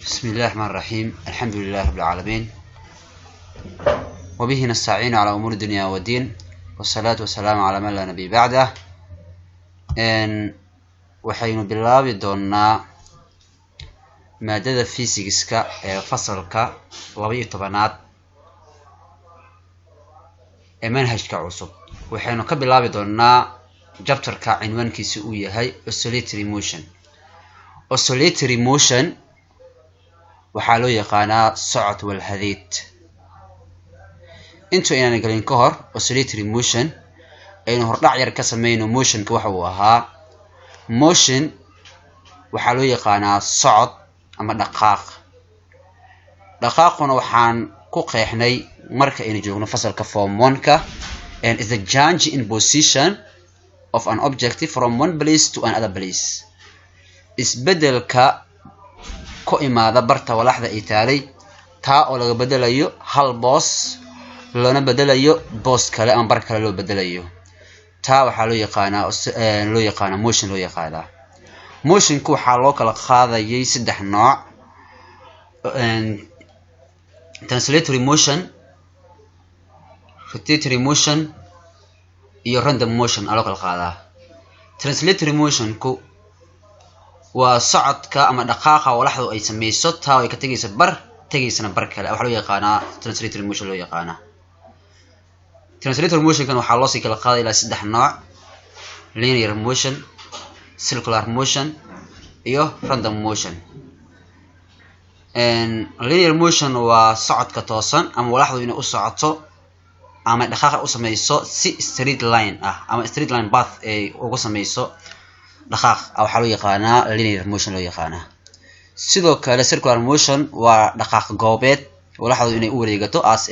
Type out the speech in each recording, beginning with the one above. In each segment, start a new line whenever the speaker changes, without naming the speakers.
بسم الله الرحمن الرحيم. الحمد لله رب العالمين، وبه نستعين على أمور الدنيا والدين، والصلاة والسلام على من لا نبي بعده. waxaynu bilaabi doonaa maadada physics-ka ee fasalka 12aad ee manhajka cusub. waxaynu ka bilaabi doonaa chapter-ka cinwaankiisu uu yahay oscillatory motion. oscillatory motion waxaa loo yaqaanaa socod walhadeed. intuu inaan galin ka hor oscillatory motion aynu hordhac yar ka samayno. motionka waxa uu ahaa motion waxaa loo yaqaanaa socod ama dhaqaaq. dhaqaaquna waxaan ku qeexnay marka aynu joogno fasalka form 1ka, and is the change in position of an object from one place to another place. isbedelka ku imaada barta walaxda ay taalay taa oo laga bedelayo hal boos loona bedelayo boos kale ama bar kale loo bedelayo. taa waxaa loo yaqaanaa motion loo yaqaanaa. motionku waxaa loo kala qaadayay saddex nooc: translatory motion, rotatory motion iyo random motion aa loo kala qaadaa. translatory motionku waa socodka ama dhaqaaqa walaxdu ay samayso taa ay ka tagayso bar tagaysana bar kale. waxaa loo yaqaanaa translatory motion loo yaqaanaa. translatory motionkan waxaa loo sii kala qaaday ilaa saddex nooc: linear motion, circular motion iyo random motion. linear motion waa socodka toosan ama walaxdu inay u socoto ama dhaqaaqa u samayso si straight line ah ama straight line path ay ugu samayso dhaqaaq. waxaa loo yaqaanaa linear motion loo yaqaanaa. sidoo kale circular motion waa dhaqaaq goobeed walaxdu inay u wareegato as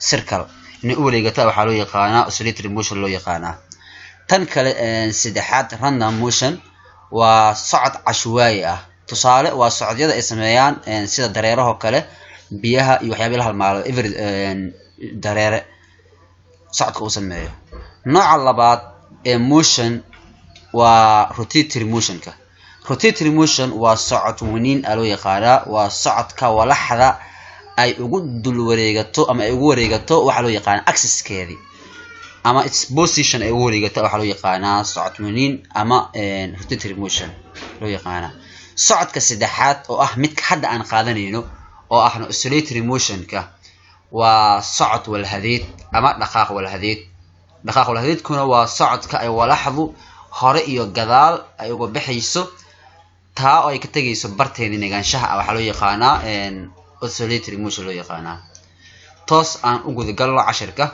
circle inay u wareegato waxaa loo yaqaanaa oscillatory motion loo yaqaanaa. tan kale saddexaad random motion waa socod cashwaayi ah. tusaale waa socodyada ay sameeyaan sida dareeraha kale, biyaha iyo waxyaabaha la halmaalo dareere socodka uu sameeyo. nooca labaad ee motion waa rotatory motionka. rotatory motion waa socod waniin loo yaqaanaa. waa socodka walaxda ay ugu dul wareegato ama ay ugu wareegato waxaa loo yaqaanaa axiskeedii ama its position ay ugu wareegato waxaa loo yaqaanaa socod waniin ama rotatory motion loo yaqaanaa. socodka saddexaad oo ah midka hadda aan qaadanayno oo ahna oscillatory motionka waa socod walhadeed ama dhaqaaq walhadeed. dhaqaaq walhadeedkuna waa socodka ay walaxdu hore iyo gadaal ay uga baxayso taa oo ay ka tagayso barteedii negaanshaha waxaa loo yaqaanaa oscillatory motion loo yaqaanaa. toos aan u guda galno cashirka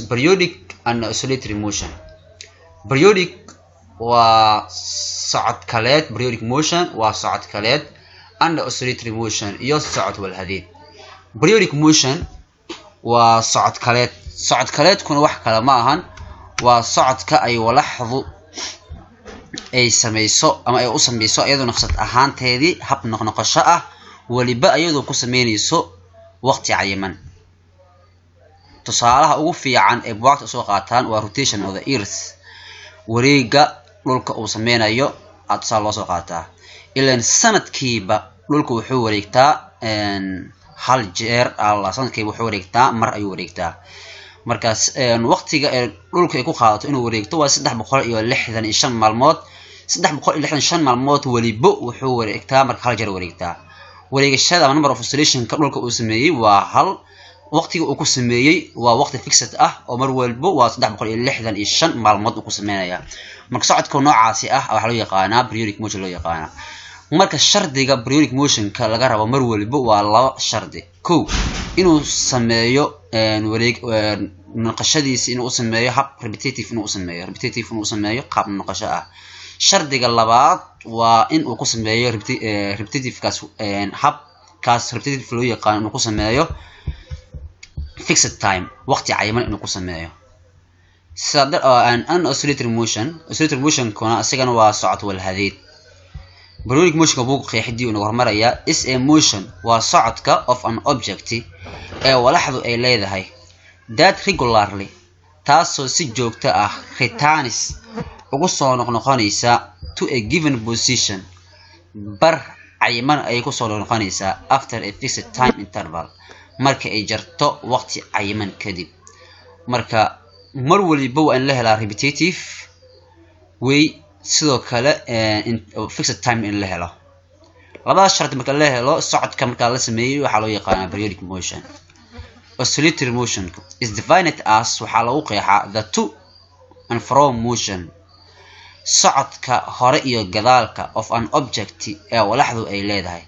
periodic and oscillatory motion. periodic waa socod kaleed. periodic motion waa socod kaleed and oscillatory motion iyo socod walhadeed. periodic motion waa socod kaleed. socod kaleedkuna wax kale ma ahan waa socodka ay walaxdu ay samayso ama ay u samayso iyadoo naqsad ahaanteedii hab noqnoqosho ah waliba iyadoo ku sameynayso waqti cayiman. tusaalaha ugu fiican ee buugta soo qaataan waa rotation of the earth. wareega dhulka uu sameynayo tusaale loo soo qaataa. ilaan sanadkiiba dhulka wuxuu wareegtaa hal jeer. sanadkiiba wuxuu wareegtaa mar ayuu wareegtaa. markaas waqtiga ee dhulka ay ku qaadato inuu wareegto waa 365 maalmood. 365 maalmood waliba wuxuu wareegtaa marka hal jeer wareegtaa. wareegashada number of oscillationka dhulka uu sameeyay waa hal. waqtiga uu ku sameeyay waa waqti fixed ah oo mar walba waa 365 maalmood uu ku sameeyaa. marka socodka noocaasi ah waxaa loo yaqaanaa periodic motion loo yaqaanaa. marka shardiga periodic motionka laga rabo mar walba waa laba shardi. kow inuu sameeyo wareeg naqashadiisa inuu sameeyo hab repetitive inuu sameeyo qaab naqasho ah. shardiga labaad waa in uu ku sameeyo repetitive kaas habkaas repetitive loo yaqaan inuu ku sameeyo fixed time waqti cayiman inuu ku sameeyo. sida an oscillatory motion kuna asigana waa socod walhadeed. periodic motion buu qeexidii inuu hormaraya is a motion waa socodka of an object ee walaxdu ay leedahay that regularly taasoo si joogto ah returns ugu soo noqnoqonaysa to a given position bar cayiman ay ku soo noqonaysaa after a fixed time interval marka ay jarto waqti cayiman kadib marka mar waliba waa in la helaa repetitive way sidoo kale fixed time in la helo labada sharti marka la helo socodka marka la sameeyo waxa loo yaqaanaa periodic motion oscillatory motion is defined as waxa lagu qeexaa the to and fro motion socodka hore iyo gadaalka of an object ee walaxdu ay leedahay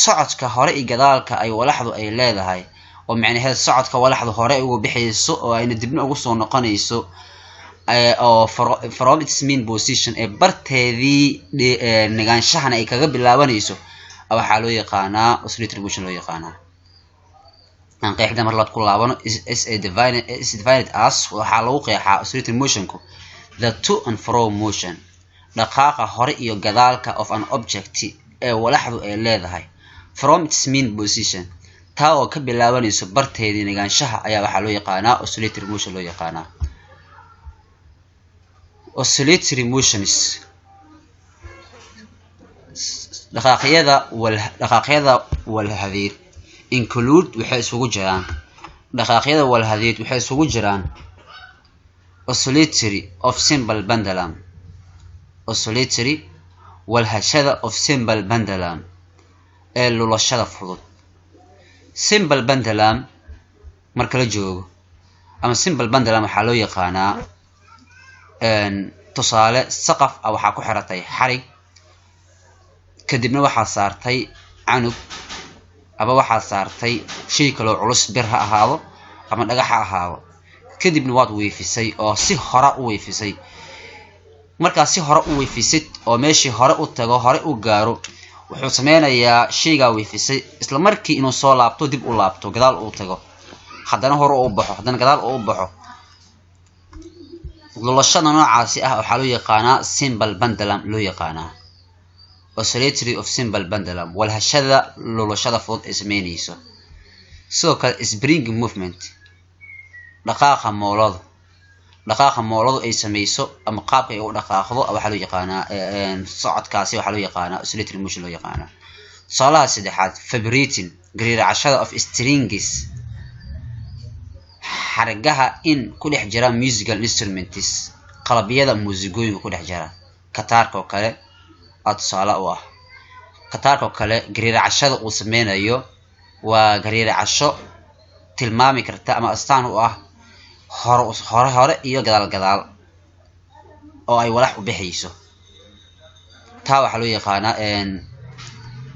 socodka hore iyo gadaalka ay walaxdu ay leedahay oo macnaheedu socodka walaxdu hore ugu bixiyso oo ayna dibna ugu soo noqonayso oo from its mean position ee barteedii nagaanshahan ay kaga bilaabanayso waxa loo yaqaanaa oscillatory motion loo yaqaanaa aan qeexda mar laad ku laabano is divided as waxa lagu qeexaa oscillatory motionku the to and fro motion dhaqaaqa hore iyo gadaalka of an object ee walaxdu ay leedahay from its mean position taa oo ka bilaabanayso barteedii nagaanshaha ayaa waxa loo yaqaanaa oscillatory motion loo yaqaanaa oscillatory motions dhaqaaqyada walhadiid include waxay isugu jiraan dhaqaaqyada walhadiid waxay isugu jiraan oscillatory of simple pendulum oscillatory walhashada of simple pendulum ee lulashada fudud simple pendulum marka la joogo ama simple pendulum waxa loo yaqaanaa tusaale saqaf waxa ku xiratay xarig kadibna waxa saartay canug aba waxa saartay shay kale oo culus bir ha ahaado ama dhagax ha ahaado kadibna waad weefisay oo si hore u weefisay marka si hore u weefisay oo meeshii hore u tago hore u gaaro wuxuu sameynayaa shayga weefisay isla markii inuu soo laabto dib u laabto gadaal uu tago haddana hore u baxo haddana gadaal u baxo lulashada noocaasi ah waxa loo yaqaanaa simple pendulum loo yaqaanaa oscillatory of simple pendulum walhashada lulashada fudud ee sameynayso sidoo kale spring movement dhaqaaqa mooladu ay sameyso ama qaabka ay u dhaqaaqdo waxa loo yaqaanaa socodkaasi waxa loo yaqaanaa oscillatory motion loo yaqaanaa tusaalaha saddexaad vibrating gariiracashada of strings xargaha in ku dhex jira musical instruments qalabiyada muusigooyinka ku dhex jira kataarka oo kale tusaale u ah kataarka oo kale gariiracashada uu sameynayo waa gariiracasho tilmaami karta ama astaan u ah hore iyo gadaal oo ay walax u bixiyso taa waxa loo yaqaanaa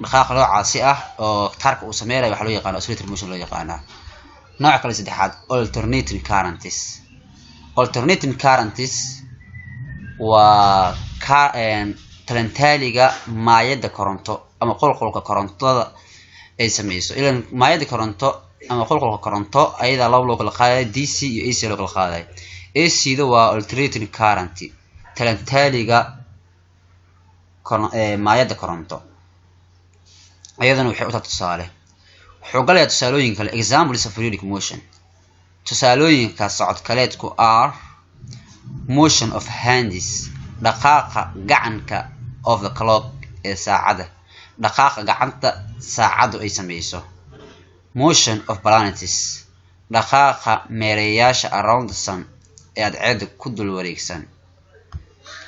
dhaqaaqa noocaasi ah oo kataarka uu sameynayo waxa loo yaqaanaa oscillatory motion loo yaqaanaa nooca kale saddexaad alternating currents waa talantaaliga maayada koronto ama qolqolka korontada ay sameyso ilaan maayada koronto ama qolqolka koronto ayada laba loo kala qaaday DC iyo AC loo kala qaaday AC da waa alternating current talantaaliga maayada koronto ayadana waxay u tahay tusaale wuxuu galayaa tusaalooyin kale examples of periodic motion tusaalooyinka socodkaleedku are motion of hands dhaqaaqa gacanka of the clock ee saacada dhaqaaqa gacanta saacadu ay sameyso motion of planets dhaqaaqa meerayaasha around the sun ee cadceedda ku dul wareegsan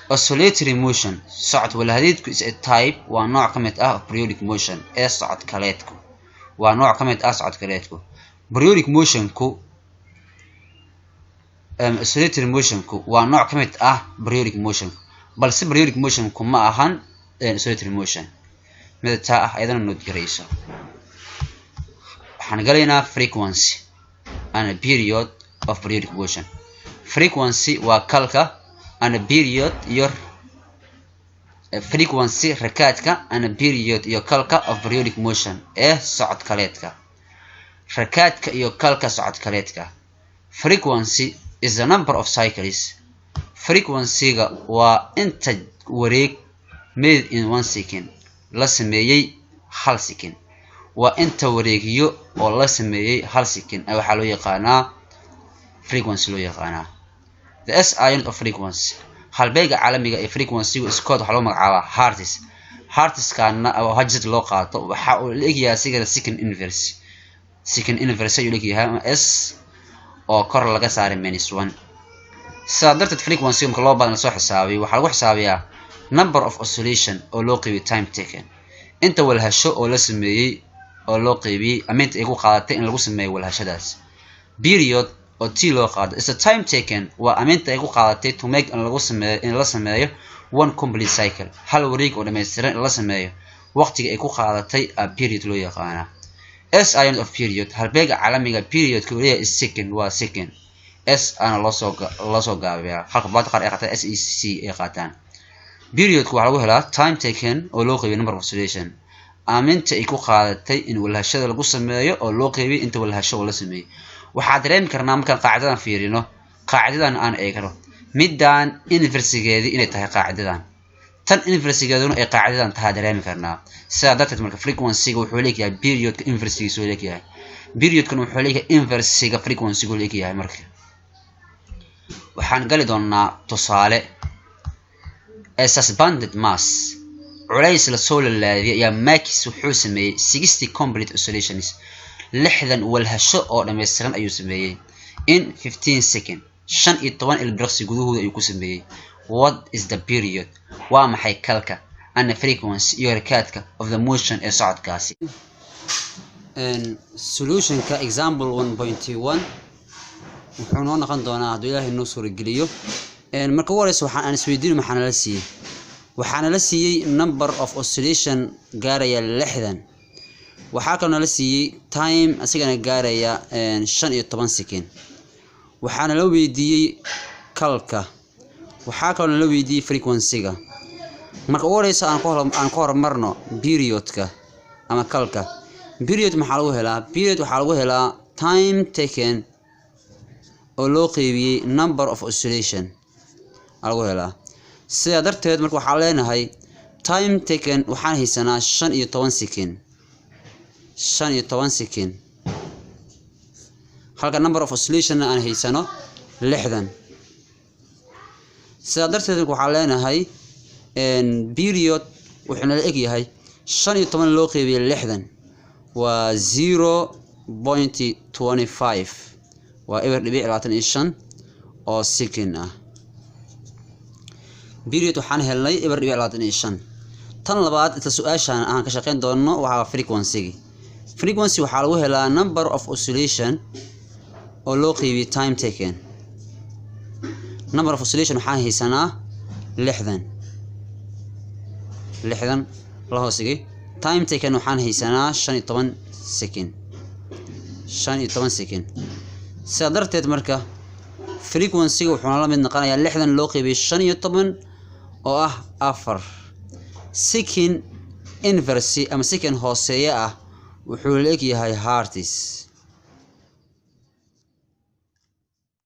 oscillatory motion socod walhadiidku is a type waa nooc ka mid ah of periodic motion ee socodkaleedku waa nooc ka mid ah socodkaleedku periodic motionku oscillatory motionku waa nooc ka mid ah periodic motion balse periodic motionku ma ahan oscillatory motion mid taa ah ayadana nood garayso waxaan galaynaa frequency and a period of periodic motion frequency waa kalka and a period iyo frequency rakaadka and a period iyo kalka of periodic motion ee socodkaleedka rakaadka iyo kalka socodkaleedka frequency is the number of cycles frequency-ga waa inta wareeg made in 1 second la sameeyay hal second waa inta wareegiyo oo la sameeyay hal second waxa loo yaqaanaa frequency loo yaqaanaa the SI unit of frequency halbeega caalamiga ee frequency-gu iskood waxa loo magacaabaa hertz heartskana oo hajid loo qaato waxa uu leeyahay sigana second inverse ayuu leeyahay s oo kor laga saaray -1 sidaa darteed frequency marka loo badan soo xisaabiyo waxaa lagu xisaabiyaa number of oscillation oo loo qeybiyo time taken inta walhasho oo la sameeyay oo loo qeybiyay aminta ay ku qaadatay in lagu sameeyo walhashadaas period oo t loo qaado is a time taken waa aminta ay ku qaadatay to make in la sameeyo one complete cycle hal wareeg oo dhameystiran in la sameeyo waqtiga ay ku qaadatay a period loo yaqaana s unit of period halbeega caalamiga period ku leeyahay is second waa second s ana loo soo gaabiyaa halka baad qaar ay qaataan sec ay qaataan period ku waxa lagu helaa time taken oo loo qeybiyo number of oscillation aminta ay ku qaadatay in walhashada lagu sameeyo oo loo qeybiyo inta walhasho oo la sameeyo waxaa dareemi karnaa markaan qaacidadan fiirino qaacidadan aan eegno midaan inversigeedii inay tahay qaacidadan tan inversigeeduna ay qaacidadan tahay dareemi karnaa sidaa darteed marka frequency-ga wuxuu leeyahay periodka inversigiisa uu leeyahay periodkan wuxuu leeyahay inversiga frequency-ga uu leeyahay marka waxaan gali doonaa tusaale a suspended mass culays la soo laalaadiyay ayaa max wuxuu sameeyay 60 complete oscillations 60 walhasho oo dhameystiran ayuu sameeyay in 15 second 15 ilbiriqsi gudahooda ayuu ku sameeyay what is the period waa maxay kalka and the frequency iyo rakaadka of the motion ee socodkaasi solutionka example 1.1 wuxuu noo noqon doonaa hadduu ilaahay noo suurageliyo marka ugu horeysa waxaan isweydiin waxaana la siiyey number of oscillation gaaraya 60 waxaa kaloo la siiyey time asigana gaaraya 15 second waxaana la weydiiyey kalka waxaa kaloo la weydiiyey frequency-ga marka ugu horeysa aan ku horumarno periodka ama kalka period maxaa lagu helaa period waxaa lagu helaa time taken oo loo qeybiyey number of oscillation lagu helaa sidaa darteed marka waxaa leenahay time taken waxaan haysanaa 15 second 15 second halka number of oscillation aan haysano 60 sidaa darteed waxaa leenahay period wuxuu la eg yahay 15 loo qeybiyey 60 waa 0.25 waa eber dhibic 25 oo second ah period waxaan helnay eber dhibic 25 tan labaad inta su'aashan aan ka shaqeyn doono waxa frequency waxaa lagu helaa number of oscillation oo loo qeybiyey time taken number of oscillation waxaan haysanaa 60 la hoosigay time taken waxaan haysanaa 15 second sidaa darteed marka frequency-ga wuxuu la mid noqonayaa 60 loo qeybiyey 15 oo ah 4 second inverse ama second hooseeya ah wuxuu leeyahay hertz